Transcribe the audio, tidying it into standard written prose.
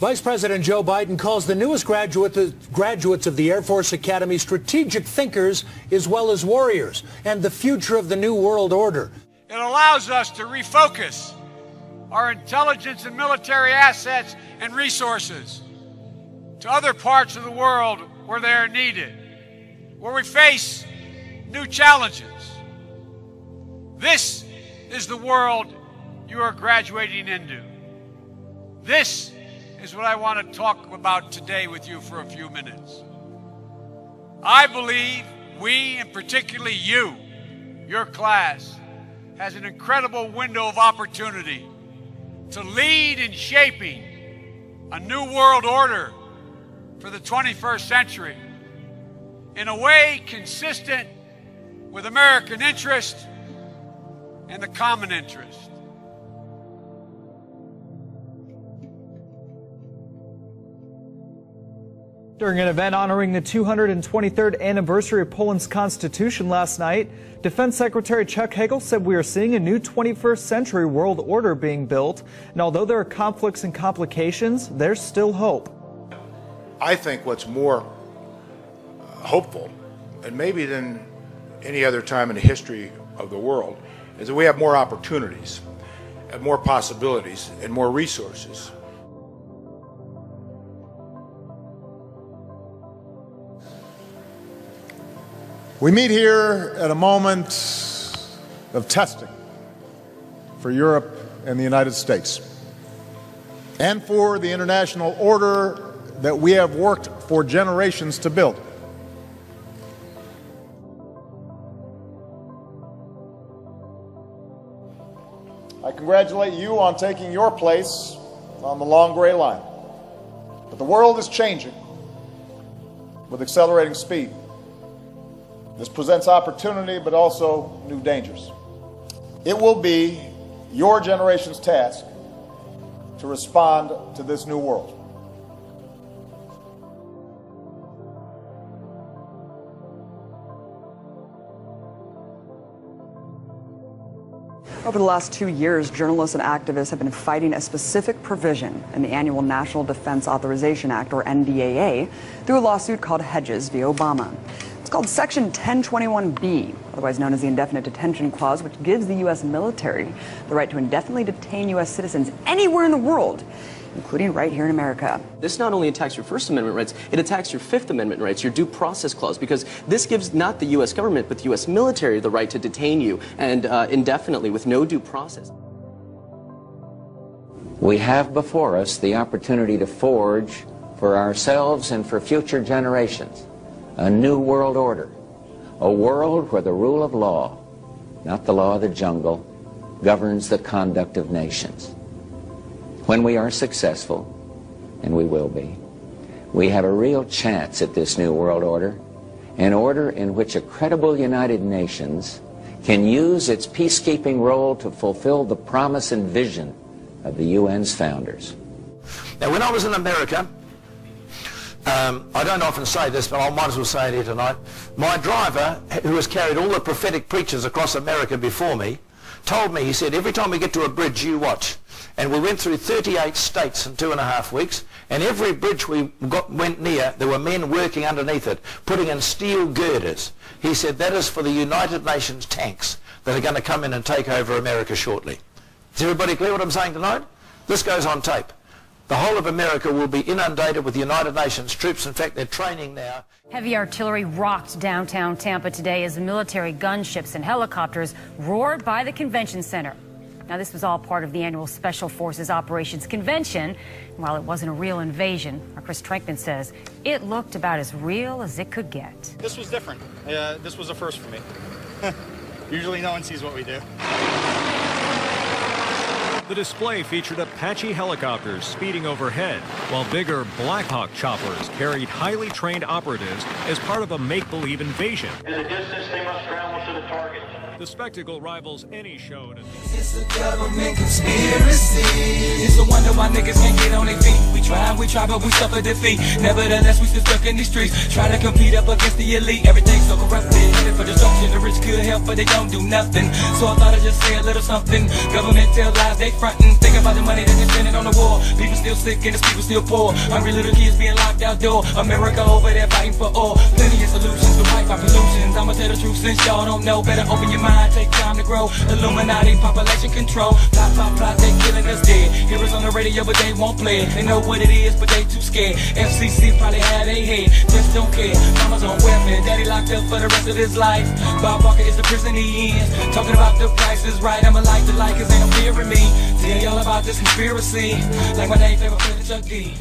Vice President Joe Biden calls the newest graduates of the Air Force Academy strategic thinkers as well as warriors, and the future of the new world order. It allows us to refocus our intelligence and military assets and resources to other parts of the world where they are needed, where we face new challenges. This is the world you are graduating into. This is what I want to talk about today with you for a few minutes. I believe we, and particularly you, your class, has an incredible window of opportunity to lead in shaping a new world order for the 21st century in a way consistent with American interest and the common interest. During an event honoring the 223rd anniversary of Poland's constitution last night, Defense Secretary Chuck Hagel said we are seeing a new 21st century world order being built, and although there are conflicts and complications, there's still hope. I think what's more hopeful, and maybe than any other time in the history of the world, is that we have more opportunities, and more possibilities, and more resources. We meet here at a moment of testing for Europe and the United States, and for the international order that we have worked for generations to build. I congratulate you on taking your place on the long gray line. But the world is changing with accelerating speed. This presents opportunity, but also new dangers. It will be your generation's task to respond to this new world. Over the last 2 years, journalists and activists have been fighting a specific provision in the annual National Defense Authorization Act, or NDAA, through a lawsuit called Hedges v. Obama. It's called Section 1021B, otherwise known as the Indefinite Detention Clause, which gives the U.S. military the right to indefinitely detain U.S. citizens anywhere in the world, including right here in America. This not only attacks your First Amendment rights, it attacks your Fifth Amendment rights, your due process clause, because this gives not the U.S. government, but the U.S. military the right to detain you and indefinitely with no due process. We have before us the opportunity to forge for ourselves and for future generations a new world order, a world where the rule of law, not the law of the jungle, governs the conduct of nations. When we are successful, and we will be, we have a real chance at this new world order, an order in which a credible United Nations can use its peacekeeping role to fulfill the promise and vision of the UN's founders. Now, when I was in America, I don't often say this, but I might as well say it here tonight. My driver, who has carried all the prophetic preachers across America before me, told me, he said, every time we get to a bridge, you watch. And we went through 38 states in 2.5 weeks, and every bridge we went near, there were men working underneath it, putting in steel girders. He said, that is for the United Nations tanks that are going to come in and take over America shortly. Is everybody clear what I'm saying tonight? This goes on tape. The whole of America will be inundated with United Nations troops. In fact, they're training now. Heavy artillery rocked downtown Tampa today as military gunships and helicopters roared by the convention center. Now, this was all part of the annual Special Forces Operations Convention. And while it wasn't a real invasion, our Chris Trankman says it looked about as real as it could get. This was different. This was a first for me. Usually no one sees what we do. The display featured Apache helicopters speeding overhead, while bigger Black Hawk choppers carried highly trained operatives as part of a make-believe invasion. In the distance, they must travel to the target. The spectacle rivals any show. It's a government conspiracy. It's a wonder why niggas can't get on their feet. We try, but we suffer defeat. Nevertheless, we still stuck in these streets, trying to compete up against the elite. Everything's so corrupted, headed for destruction. The rich could help, but they don't do nothing. So I thought I'd just say a little something. Government tell lies, they frontin'. Think about the money that they're spending on the war. People still sick and the people still poor. Hungry little kids being locked outdoor. America over there fighting for all. Plenty of solutions to fight our pollutions. I'ma tell the truth since y'all don't know. Better open your mind, take time to grow. Illuminati, population control. Plot, they killing us dead. Heroes on the radio, but they won't play it. They know what it is, but they too scared. FCC probably had a head, just don't care. Mama's on welfare, daddy locked up for the rest of his life. Bob Barker is the prison he is. Talking about the price is right. I'ma like to like, cause ain't no fear in me. Tell y'all about this conspiracy. Like my name, favorite player, Chuck D.